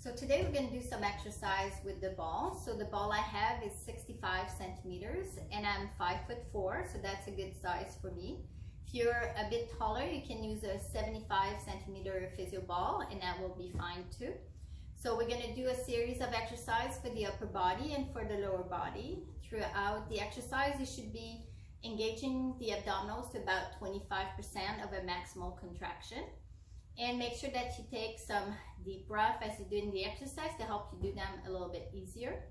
So today we're going to do some exercise with the ball. So the ball I have is 65 centimeters and I'm 5'4", so that's a good size for me. If you're a bit taller, you can use a 75 centimeter physio ball and that will be fine too. So we're going to do a series of exercise for the upper body and for the lower body. Throughout the exercise, you should be engaging the abdominals to about 25% of a maximal contraction. And make sure that you take some deep breath as you're doing the exercise to help you do them a little bit easier.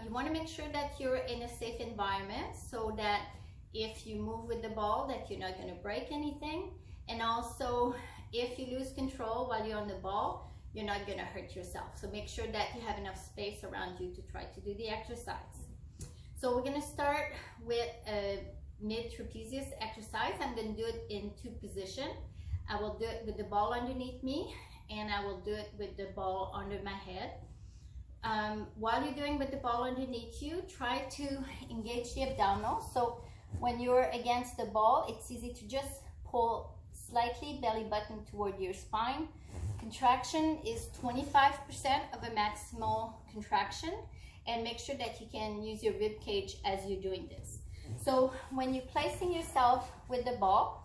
You want to make sure that you're in a safe environment so that if you move with the ball that you're not going to break anything. And also if you lose control while you're on the ball, you're not going to hurt yourself. So make sure that you have enough space around you to try to do the exercise. So we're going to start with a mid-trapezius exercise. I'm going to do it in two positions. I will do it with the ball underneath me and I will do it with the ball under my head. While you're doing with the ball underneath you, try to engage the abdominals. So when you're against the ball, it's easy to just pull slightly belly button toward your spine. Contraction is 25% of a maximal contraction, and make sure that you can use your rib cage as you're doing this. So when you're placing yourself with the ball,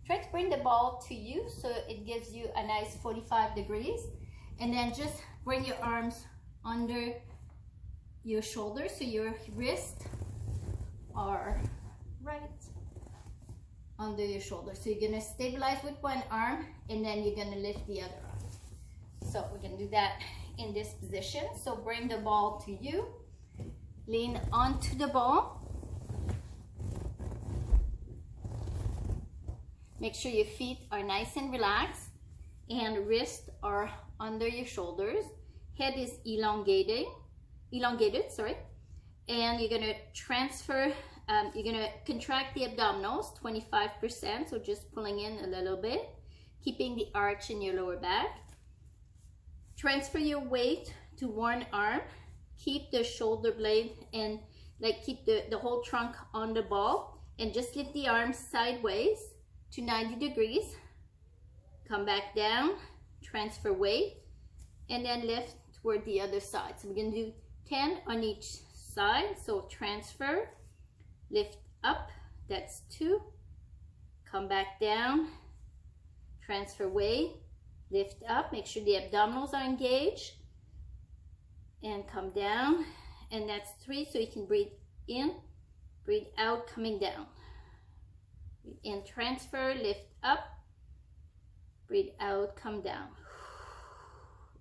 try to bring the ball to you so it gives you a nice 45 degrees, and then just bring your arms under your shoulders so your wrists are right under your shoulder. So you're going to stabilize with one arm and then you're going to lift the other arm. So we're going to do that in this position. So bring the ball to you, lean onto the ball. Make sure your feet are nice and relaxed and wrists are under your shoulders. Head is elongated, and you're gonna transfer, you're gonna contract the abdominals 25%, so just pulling in a little bit, keeping the arch in your lower back. Transfer your weight to one arm, keep the shoulder blade and keep the whole trunk on the ball, and just lift the arms sideways to 90 degrees, come back down, transfer weight, and then lift toward the other side. So we're going to do 10 on each side. So transfer, lift up, that's 2, come back down, transfer weight, lift up, make sure the abdominals are engaged, and come down, and that's 3. So you can breathe in, breathe out, coming down. In, transfer, lift up, breathe out, come down.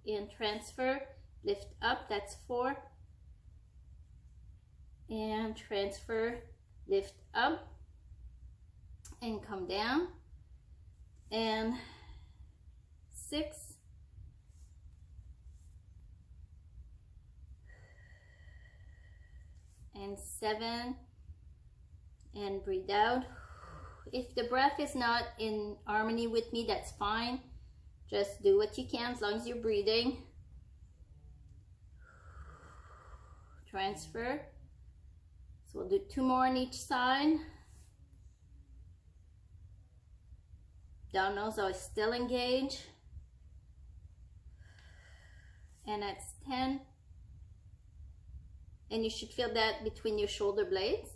In, transfer, lift up, that's 4. And transfer, lift up, and come down. And 6. And 7. And breathe out. If the breath is not in harmony with me, that's fine. Just do what you can as long as you're breathing. Transfer. So we'll do 2 more on each side. Abdominals are still engaged. And that's 10. And you should feel that between your shoulder blades.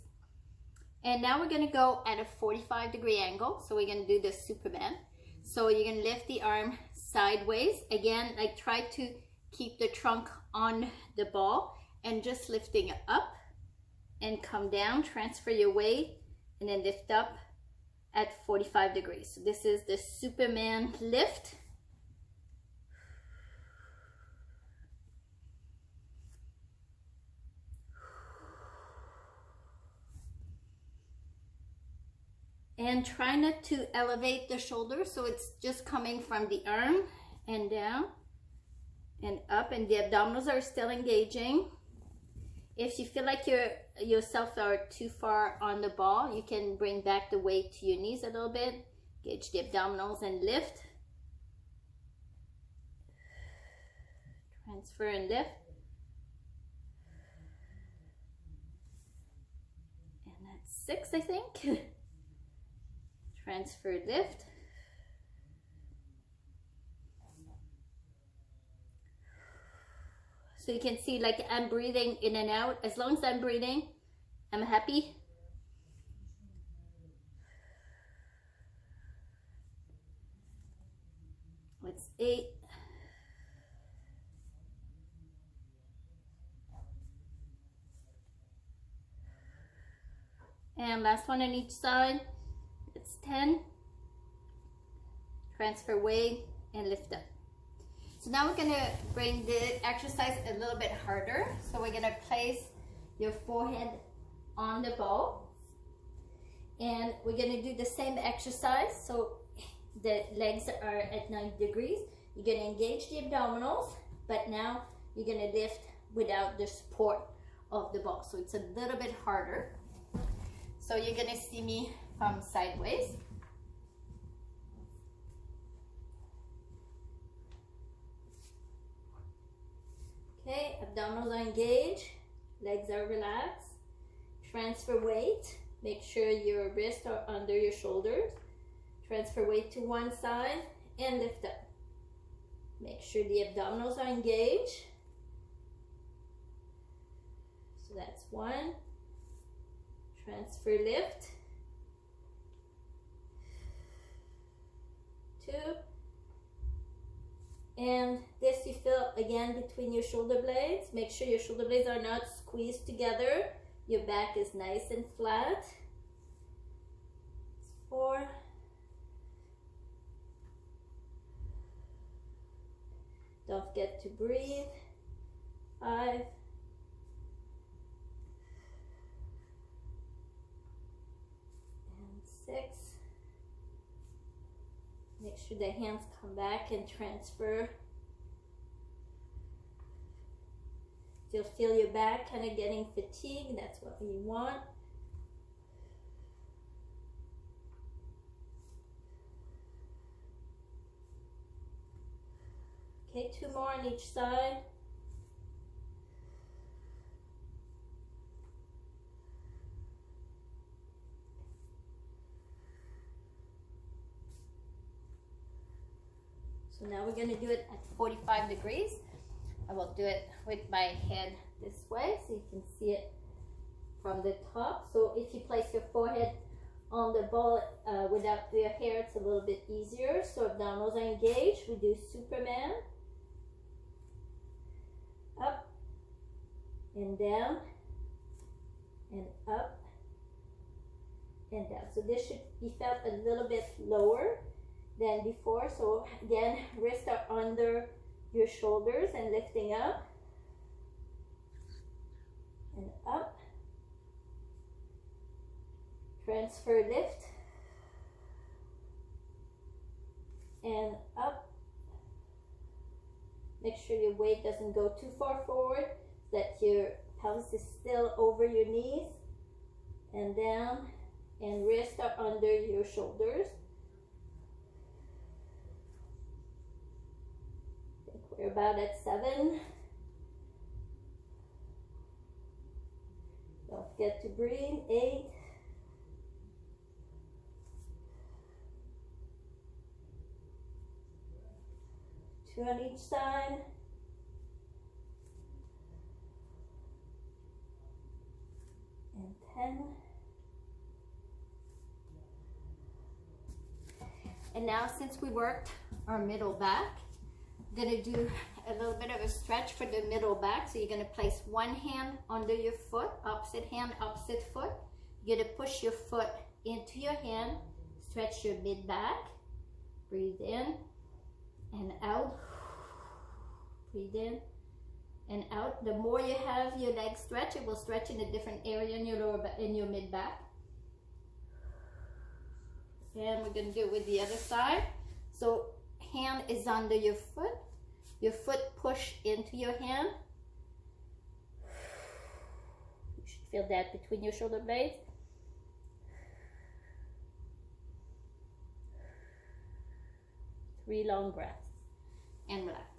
And now we're going to go at a 45-degree angle. So we're going to do the Superman. So you're going to lift the arm sideways. Again, try to keep the trunk on the ball and just lifting up and come down. Transfer your weight and then lift up at 45 degrees. So this is the Superman lift. And try not to elevate the shoulders, so it's just coming from the arm and down and up, and the abdominals are still engaging. If you feel like yourself are too far on the ball, you can bring back the weight to your knees a little bit, engage the abdominals and lift. Transfer and lift. And that's 6, I think. Transfer, lift. So you can see like I'm breathing in and out. As long as I'm breathing, I'm happy. It's 8. And last one on each side. It's 10. Transfer weight and lift up. So now we're gonna bring the exercise a little bit harder. So we're gonna place your forehead on the ball. And we're gonna do the same exercise. So the legs are at 90 degrees. You're gonna engage the abdominals, but now you're gonna lift without the support of the ball. So it's a little bit harder. So you're gonna see me from sideways. Okay, abdominals are engaged, legs are relaxed. Transfer weight. Make sure your wrists are under your shoulders. Transfer weight to one side and lift up. Make sure the abdominals are engaged. So that's 1. Transfer lift. 2. And this you feel again between your shoulder blades. Make sure your shoulder blades are not squeezed together. Your back is nice and flat. 4. Don't forget to breathe. 5. And 6. Make sure the hands come back and transfer. You'll feel your back kind of getting fatigued. That's what we want. Okay, 2 more on each side. So now we're going to do it at 45 degrees. I will do it with my head this way so you can see it from the top. So if you place your forehead on the ball without your hair, it's a little bit easier. So abdominals are engaged. We do Superman. Up and down and up and down. So this should be felt a little bit lower than before. So again, wrists are under your shoulders and lifting up and up. Transfer lift and up. Make sure your weight doesn't go too far forward, that your pelvis is still over your knees, and down, and wrists are under your shoulders. I think we're about at 7. Don't forget to breathe. 8. Two on each side. And 10. And now since we worked our middle back, I'm going to do a little bit of a stretch for the middle back. So you're going to place one hand under your foot, opposite hand, opposite foot. You're going to push your foot into your hand, stretch your mid back, breathe in and out, breathe in and out. The more you have your leg stretch, it will stretch in a different area in your lower back, in your mid back. And we're going to do it with the other side. So hand is under your foot push into your hand. You should feel that between your shoulder blades. Three long breaths and relax.